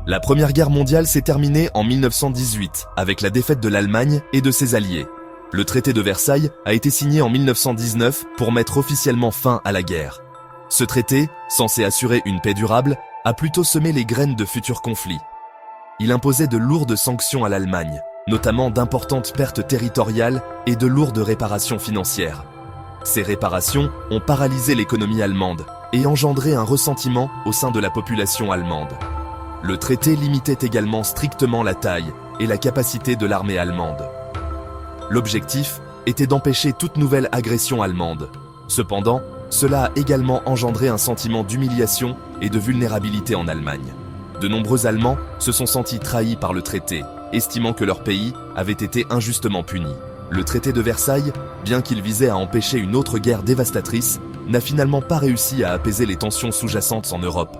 La Première Guerre mondiale s'est terminée en 1918 avec la défaite de l'Allemagne et de ses alliés. Le traité de Versailles a été signé en 1919 pour mettre officiellement fin à la guerre. Ce traité, censé assurer une paix durable, a plutôt semé les graines de futurs conflits. Il imposait de lourdes sanctions à l'Allemagne, notamment d'importantes pertes territoriales et de lourdes réparations financières. Ces réparations ont paralysé l'économie allemande et engendré un ressentiment au sein de la population allemande. Le traité limitait également strictement la taille et la capacité de l'armée allemande. L'objectif était d'empêcher toute nouvelle agression allemande. Cependant, cela a également engendré un sentiment d'humiliation et de vulnérabilité en Allemagne. De nombreux Allemands se sont sentis trahis par le traité, estimant que leur pays avait été injustement puni. Le traité de Versailles, bien qu'il visait à empêcher une autre guerre dévastatrice, n'a finalement pas réussi à apaiser les tensions sous-jacentes en Europe.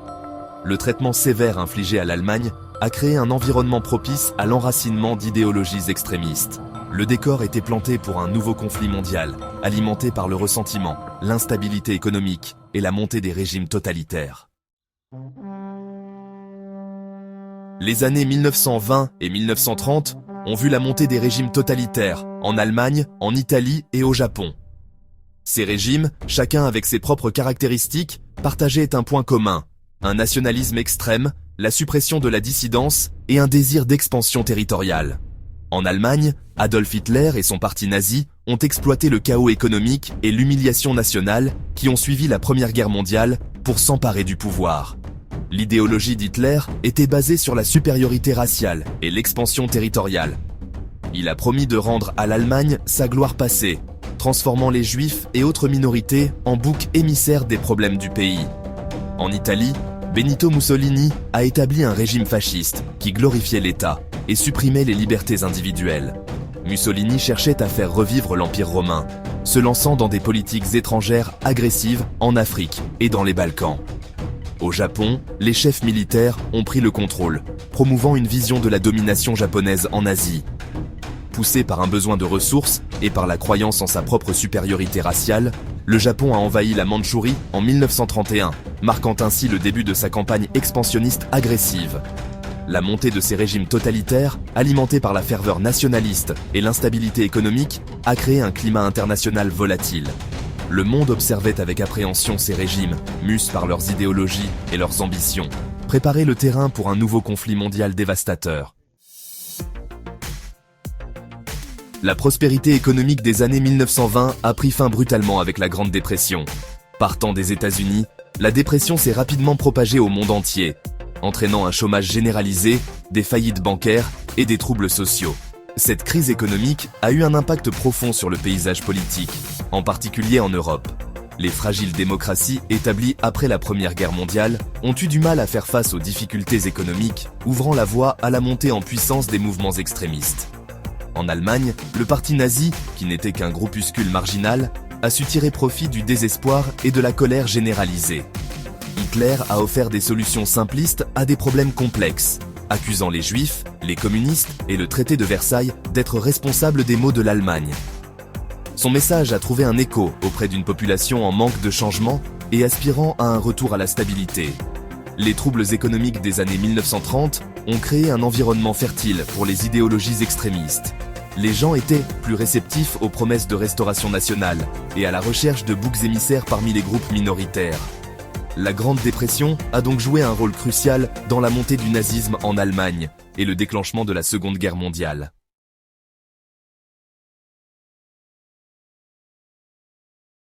Le traitement sévère infligé à l'Allemagne a créé un environnement propice à l'enracinement d'idéologies extrémistes. Le décor était planté pour un nouveau conflit mondial, alimenté par le ressentiment, l'instabilité économique et la montée des régimes totalitaires. Les années 1920 et 1930 ont vu la montée des régimes totalitaires en Allemagne, en Italie et au Japon. Ces régimes, chacun avec ses propres caractéristiques, partageaient un point commun: un nationalisme extrême, la suppression de la dissidence et un désir d'expansion territoriale. En Allemagne, Adolf Hitler et son parti nazi ont exploité le chaos économique et l'humiliation nationale qui ont suivi la Première Guerre mondiale pour s'emparer du pouvoir. L'idéologie d'Hitler était basée sur la supériorité raciale et l'expansion territoriale. Il a promis de rendre à l'Allemagne sa gloire passée, transformant les Juifs et autres minorités en boucs émissaires des problèmes du pays. En Italie, Benito Mussolini a établi un régime fasciste qui glorifiait l'État et supprimait les libertés individuelles. Mussolini cherchait à faire revivre l'Empire romain, se lançant dans des politiques étrangères agressives en Afrique et dans les Balkans. Au Japon, les chefs militaires ont pris le contrôle, promouvant une vision de la domination japonaise en Asie. Poussé par un besoin de ressources et par la croyance en sa propre supériorité raciale, le Japon a envahi la Mandchourie en 1931, marquant ainsi le début de sa campagne expansionniste agressive. La montée de ces régimes totalitaires, alimentée par la ferveur nationaliste et l'instabilité économique, a créé un climat international volatile. Le monde observait avec appréhension ces régimes, mus par leurs idéologies et leurs ambitions, préparer le terrain pour un nouveau conflit mondial dévastateur. La prospérité économique des années 1920 a pris fin brutalement avec la Grande Dépression. Partant des États-Unis, la dépression s'est rapidement propagée au monde entier, entraînant un chômage généralisé, des faillites bancaires et des troubles sociaux. Cette crise économique a eu un impact profond sur le paysage politique, en particulier en Europe. Les fragiles démocraties établies après la Première Guerre mondiale ont eu du mal à faire face aux difficultés économiques, ouvrant la voie à la montée en puissance des mouvements extrémistes. En Allemagne, le parti nazi, qui n'était qu'un groupuscule marginal, a su tirer profit du désespoir et de la colère généralisée. Hitler a offert des solutions simplistes à des problèmes complexes, accusant les Juifs, les communistes et le traité de Versailles d'être responsables des maux de l'Allemagne. Son message a trouvé un écho auprès d'une population en manque de changement et aspirant à un retour à la stabilité. Les troubles économiques des années 1930 ont créé un environnement fertile pour les idéologies extrémistes. Les gens étaient plus réceptifs aux promesses de restauration nationale et à la recherche de boucs émissaires parmi les groupes minoritaires. La Grande Dépression a donc joué un rôle crucial dans la montée du nazisme en Allemagne et le déclenchement de la Seconde Guerre mondiale.